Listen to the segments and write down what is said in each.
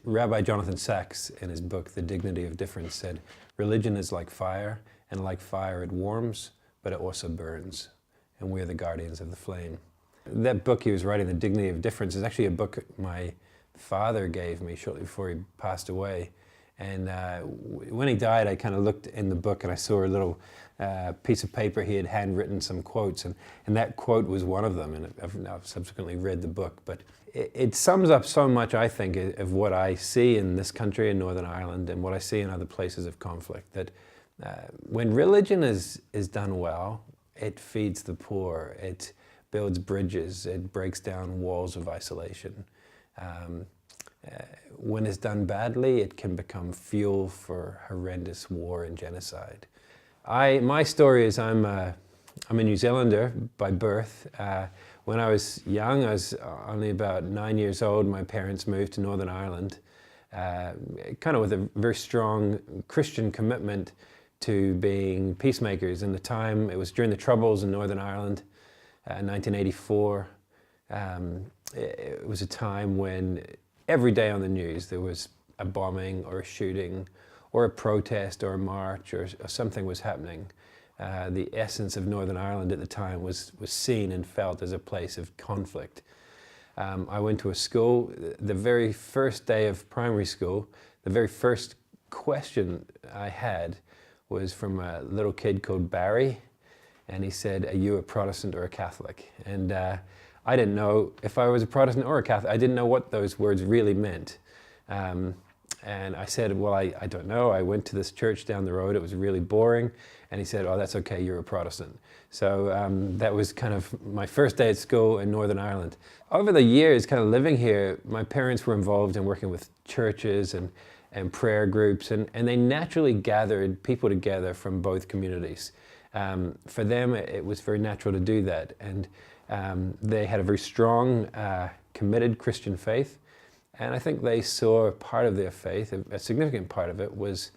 Rabbi Jonathan Sacks, in his book, The Dignity of Difference, said, religion is like fire, and like fire it warms, but it also burns, and we're the guardians of the flame. That book he was writing, The Dignity of Difference, is actually a book my father gave me shortly before he passed away. And when he died, I kind of looked in the book and I saw a little piece of paper he had handwritten some quotes, and that quote was one of them, and I've subsequently read the book. But it sums up so much, I think, of what I see in this country, in Northern Ireland, and what I see in other places of conflict, that when religion is done well, it feeds the poor, it builds bridges, it breaks down walls of isolation. When it's done badly, it can become fuel for horrendous war and genocide. My story is I'm a New Zealander by birth. When I was young, I was only about 9 years old, my parents moved to Northern Ireland, kind of with a very strong Christian commitment to being peacemakers. In the time, it was during the Troubles in Northern Ireland, 1984. It was a time when every day on the news there was a bombing or a shooting or a protest or a march or something was happening. The essence of Northern Ireland at the time was seen and felt as a place of conflict. I went to a school, the very first day of primary school, the very first question I had was from a little kid called Barry, and he said, "Are you a Protestant or a Catholic?" And I didn't know if I was a Protestant or a Catholic. I didn't know what those words really meant. And I said, well, I don't know. I went to this church down the road. It was really boring. And he said, oh, that's okay, you're a Protestant. So that was kind of my first day at school in Northern Ireland. Over the years, kind of living here, my parents were involved in working with churches and prayer groups, and they naturally gathered people together from both communities. For them, it was very natural to do that. And they had a very strong, committed Christian faith. And I think they saw part of their faith, a significant part of it, was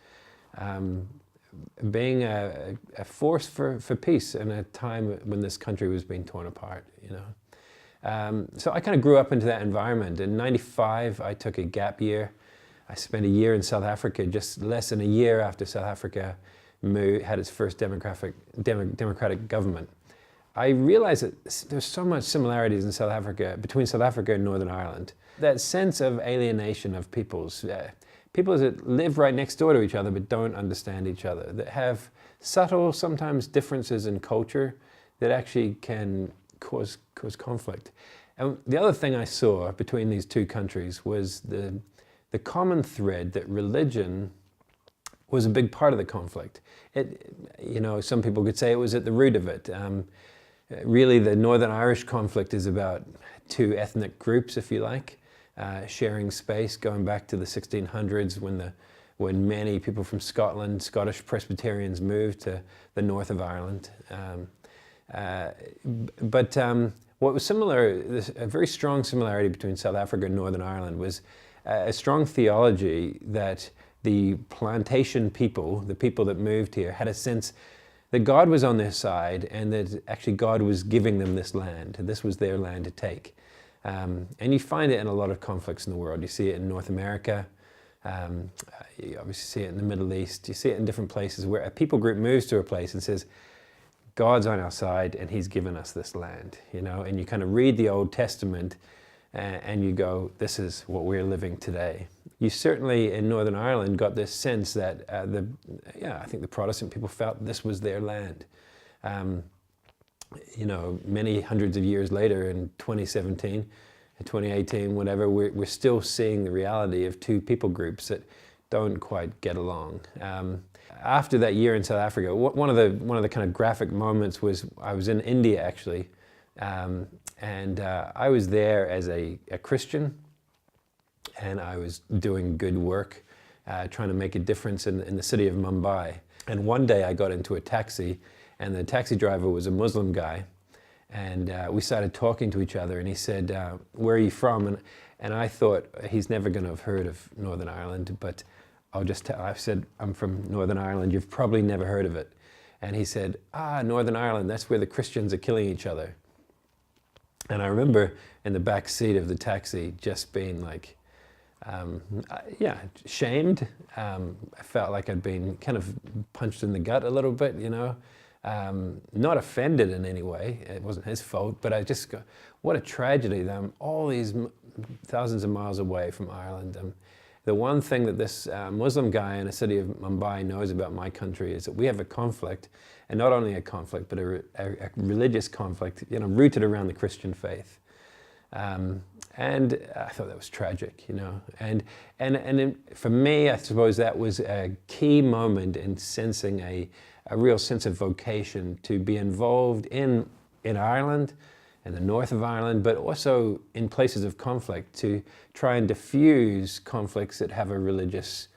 being a force for peace in a time when this country was being torn apart, you know. So I kind of grew up into that environment. In '95, I took a gap year. I spent a year in South Africa, just less than a year after South Africa had its first democratic government. I realized that there's so much similarities in South Africa, between South Africa and Northern Ireland. That sense of alienation of peoples, peoples that live right next door to each other but don't understand each other, that have subtle, sometimes differences in culture that actually can cause conflict. And the other thing I saw between these two countries was the common thread that religion was a big part of the conflict. You know, some people could say it was at the root of it. Really, the Northern Irish conflict is about two ethnic groups, if you like, sharing space, going back to the 1600s when many people from Scotland, Scottish Presbyterians, moved to the north of Ireland. But what was similar, a very strong similarity between South Africa and Northern Ireland was a strong theology that the plantation people, the people that moved here, had a sense that God was on their side and that actually God was giving them this land. This was their land to take. And you find it in a lot of conflicts in the world. You see it in North America. You obviously see it in the Middle East. You see it in different places where a people group moves to a place and says, God's on our side and he's given us this land, you know, and you kind of read the Old Testament and you go, this is what we're living today. You certainly in Northern Ireland got this sense that I think the Protestant people felt this was their land. You know, many hundreds of years later in 2017, in 2018, whatever, we're still seeing the reality of two people groups that don't quite get along. After that year in South Africa, one of the kind of graphic moments was I was in India actually, and I was there as a Christian, and I was doing good work, trying to make a difference in the city of Mumbai. And one day I got into a taxi, and the taxi driver was a Muslim guy, and we started talking to each other, and he said, where are you from? And I thought, he's never going to have heard of Northern Ireland, but I said, I'm from Northern Ireland, you've probably never heard of it. And he said, Northern Ireland, that's where the Christians are killing each other. And I remember in the back seat of the taxi just being like, yeah, shamed. I felt like I'd been kind of punched in the gut a little bit, you know. Not offended in any way. It wasn't his fault, but I just go, what a tragedy that I'm all these thousands of miles away from Ireland. The one thing that this Muslim guy in the city of Mumbai knows about my country is that we have a conflict, and not only a conflict, but a religious conflict, you know, rooted around the Christian faith. And I thought that was tragic, you know. For me, I suppose that was a key moment in sensing a real sense of vocation to be involved in Ireland, in the north of Ireland, but also in places of conflict to try and diffuse conflicts that have a religious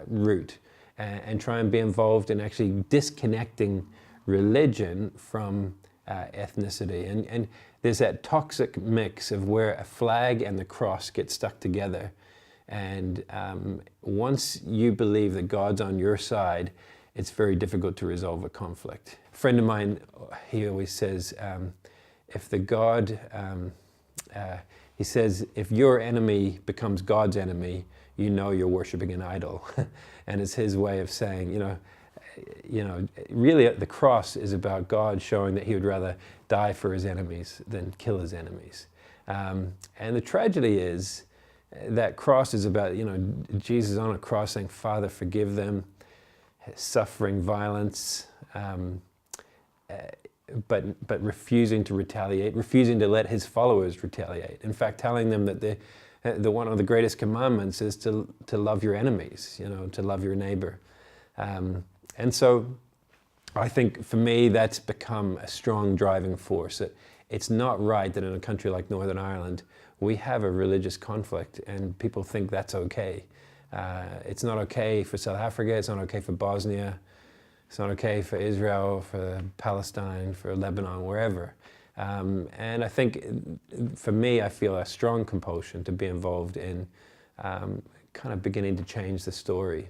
root, and try and be involved in actually disconnecting religion from ethnicity. And there's that toxic mix of where a flag and the cross get stuck together. And once you believe that God's on your side, it's very difficult to resolve a conflict. A friend of mine, he always says, he says, if your enemy becomes God's enemy, you know you're worshiping an idol. And it's his way of saying, you know, really the cross is about God showing that he would rather die for his enemies than kill his enemies. And the tragedy is that cross is about, you know, Jesus on a cross saying, Father, forgive them, suffering violence, but refusing to retaliate, refusing to let his followers retaliate. In fact, telling them that the one of the greatest commandments is to love your enemies, you know, to love your neighbor. And so I think for me that's become a strong driving force. It's not right that in a country like Northern Ireland we have a religious conflict and people think that's okay. It's not okay for South Africa, it's not okay for Bosnia, it's not okay for Israel, for Palestine, for Lebanon, wherever. And I think for me, I feel a strong compulsion to be involved in kind of beginning to change the story.